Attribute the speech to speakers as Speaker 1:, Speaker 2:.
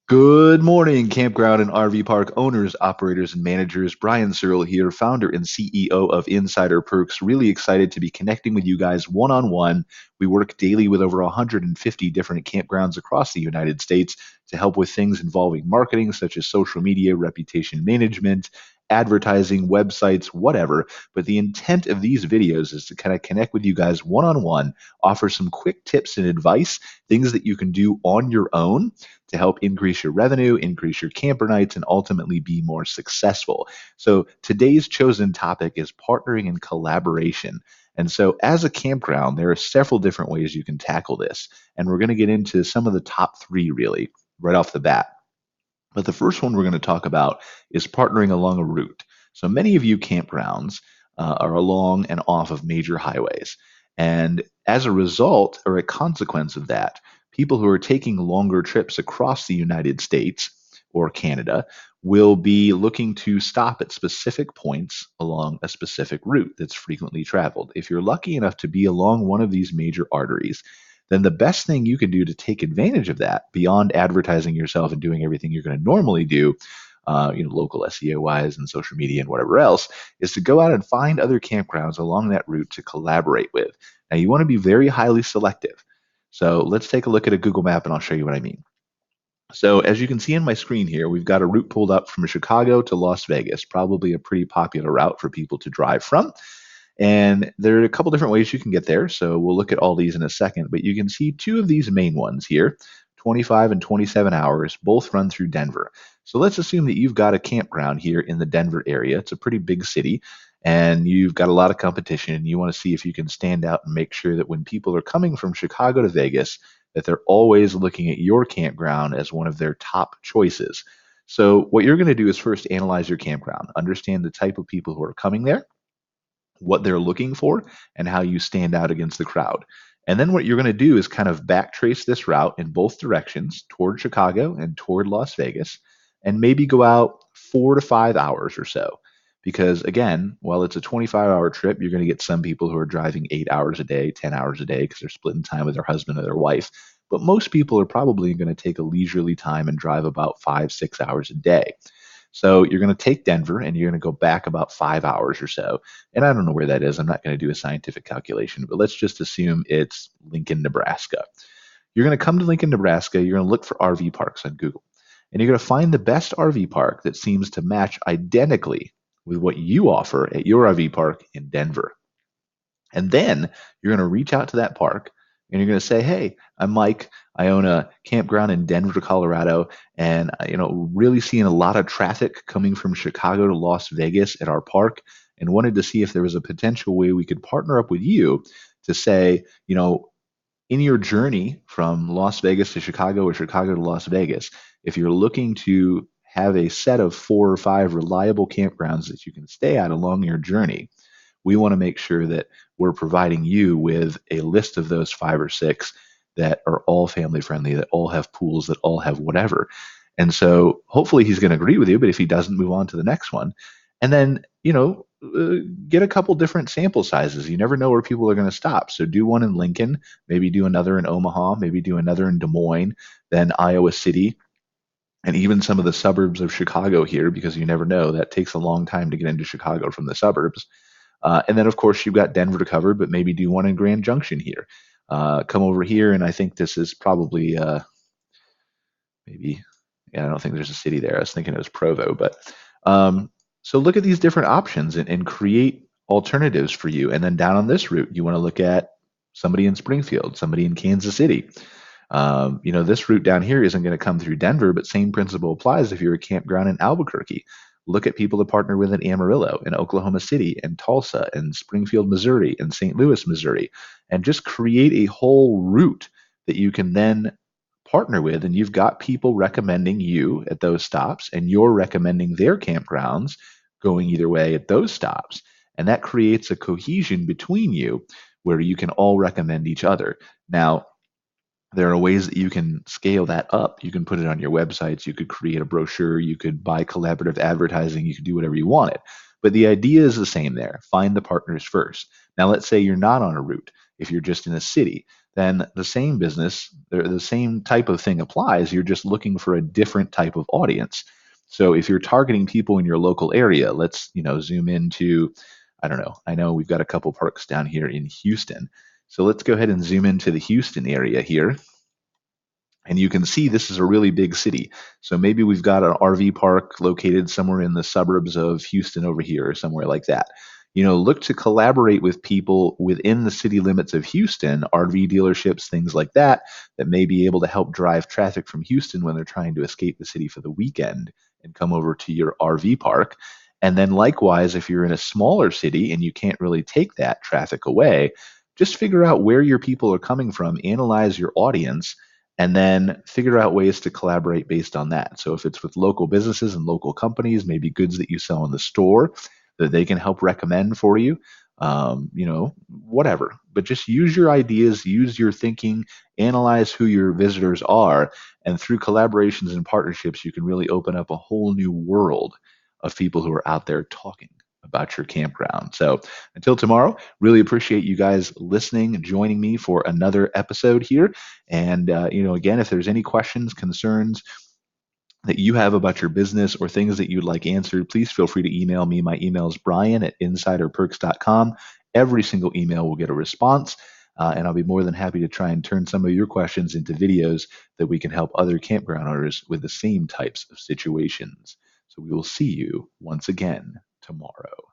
Speaker 1: Good morning, campground and RV park owners, operators, and managers. Brian Searle here, founder and CEO of Insider Perks. Really excited to be connecting with you guys one on one. We work daily with over 150 different campgrounds across the United States to help with things involving marketing, such as social media, reputation management, advertising, websites, whatever. But the intent of these videos is to kind of connect with you guys one on one, offer some quick tips and advice, things that you can do on your own to help increase your revenue, increase your camper nights, and ultimately be more successful. So today's chosen topic is partnering and collaboration. And so, as a campground, there are several different ways you can tackle this. And we're going to get into some of the top three really right off the bat. But the first one we're going to talk about is partnering along a route. So many of you campgrounds are along and off of major highways. And as a result or a consequence of that, people who are taking longer trips across the United States or Canada will be looking to stop at specific points along a specific route that's frequently traveled. If you're lucky enough to be along one of these major arteries, then the best thing you can do to take advantage of that, beyond advertising yourself and doing everything you're going to normally do, local SEO wise and social media and whatever else, is to go out and find other campgrounds along that route to collaborate with. Now, you want to be very highly selective. So let's take a look at a Google map and I'll show you what I mean. So as you can see on my screen here, we've got a route pulled up from Chicago to Las Vegas, probably a pretty popular route for people to drive from. And there are a couple different ways you can get there. So we'll look at all these in a second, but you can see two of these main ones here, 25 and 27 hours, both run through Denver. So let's assume that you've got a campground here in the Denver area. It's a pretty big city and you've got a lot of competition and you want to see if you can stand out and make sure that when people are coming from Chicago to Vegas, that they're always looking at your campground as one of their top choices. So what you're going to do is first analyze your campground, understand the type of people who are coming there, what they're looking for, and how you stand out against the crowd. And then what you're going to do is kind of backtrace this route in both directions toward Chicago and toward Las Vegas, and maybe go out 4 to 5 hours or so. Because again, while it's a 25-hour trip, you're going to get some people who are driving 8 hours a day, 10 hours a day, because they're splitting time with their husband or their wife. But most people are probably going to take a leisurely time and drive about 5, 6 hours a day. So you're going to take Denver and you're going to go back about 5 hours or so. And I don't know where that is. I'm not going to do a scientific calculation, but let's just assume it's Lincoln, Nebraska. You're going to come to Lincoln, Nebraska. You're going to look for RV parks on Google. And you're going to find the best RV park that seems to match identically with what you offer at your RV park in Denver. And then you're going to reach out to that park and you're going to say, "Hey, I'm Mike. I own a campground in Denver, Colorado, and really seeing a lot of traffic coming from Chicago to Las Vegas at our park, and wanted to see if there was a potential way we could partner up with you to say, in your journey from Las Vegas to Chicago or Chicago to Las Vegas, if you're looking to have a set of 4 or 5 reliable campgrounds that you can stay at along your journey, we want to make sure that we're providing you with a list of those 5 or 6 that are all family friendly, that all have pools, that all have whatever." And so hopefully he's going to agree with you, but if he doesn't, move on to the next one. And then, get a couple different sample sizes. You never know where people are going to stop. So do one in Lincoln, maybe do another in Omaha, maybe do another in Des Moines, then Iowa City, and even some of the suburbs of Chicago here, because you never know. That takes a long time to get into Chicago from the suburbs. And then, of course, you've got Denver covered, but maybe do one in Grand Junction here. Come over here, and I think this is probably maybe, yeah, I don't think there's a city there. I was thinking it was Provo, but um, so look at these different options and create alternatives for you. And then down on this route, you want to look at somebody in Springfield, somebody in Kansas City. This route down here isn't going to come through Denver, but same principle applies if you're a campground in Albuquerque. Look at people to partner with in Amarillo, in Oklahoma City, and Tulsa, and Springfield, Missouri, and St. Louis, Missouri, and just create a whole route that you can then partner with. And you've got people recommending you at those stops, and you're recommending their campgrounds going either way at those stops. And that creates a cohesion between you where you can all recommend each other. Now, there are ways that you can scale that up. You can put it on your websites. You could create a brochure. You could buy collaborative advertising. You could do whatever you wanted. But the idea is the same there. Find the partners first. Now, let's say you're not on a route. If you're just in a city, then the same business, the same type of thing applies. You're just looking for a different type of audience. So if you're targeting people in your local area, let's, zoom into, I don't know, I know we've got a couple parks down here in Houston. So let's go ahead and zoom into the Houston area here. And you can see this is a really big city. So maybe we've got an RV park located somewhere in the suburbs of Houston over here or somewhere like that. Look to collaborate with people within the city limits of Houston, RV dealerships, things like that, that may be able to help drive traffic from Houston when they're trying to escape the city for the weekend and come over to your RV park. And then likewise, if you're in a smaller city and you can't really take that traffic away, just figure out where your people are coming from, analyze your audience, and then figure out ways to collaborate based on that. So if it's with local businesses and local companies, maybe goods that you sell in the store that they can help recommend for you, whatever. But just use your ideas, use your thinking, analyze who your visitors are, and through collaborations and partnerships, you can really open up a whole new world of people who are out there talking about your campground. So until tomorrow, really appreciate you guys listening, joining me for another episode here. And, again, if there's any questions, concerns that you have about your business or things that you'd like answered, please feel free to email me. My email is brian@insiderperks.com. Every single email will get a response. And I'll be more than happy to try and turn some of your questions into videos that we can help other campground owners with the same types of situations. So we will see you once again tomorrow.